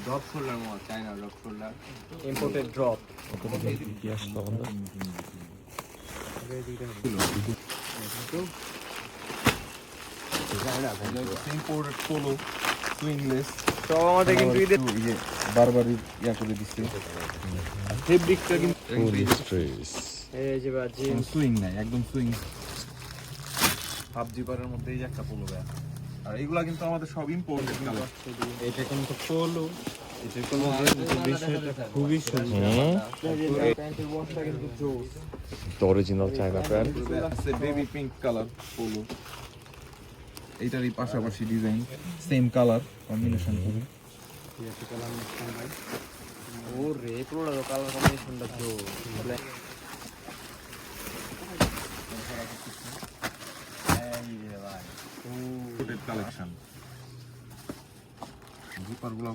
Drop shoulder মাল, China drop shoulder, imported drop. কি আসলো আমাদের? Imported polo, swingless. সব আমাদের কিন্তু ঈদের বারবারই ইয়া করে দিচ্ছে। ফেব্রিকটা কিন্তু এই যে বা জিন্স সুইং নাই, একদম সুইং। হাফ জিপারের মধ্যে এই যে একটা পোলো ব্যাগ। আর এগুলা কিন্তু আমাদের সব ইম্পোর্টেড কালার। এটা কিন্তু পোলো, এটা কোনো বিষয়টা খুবই সুন্দর। প্যান্টের ওয়াশটা কিন্তু জোস। Original China pant. আছে বেবি পিঙ্ক কালার পোলো। এইটারই পাশাপাশি ডিজাইন, সেম কালার কম্বিনেশন করে। ও রে পুরো কালার কম্বিনেশনটা জোস। কালেকশন জিপার গুলো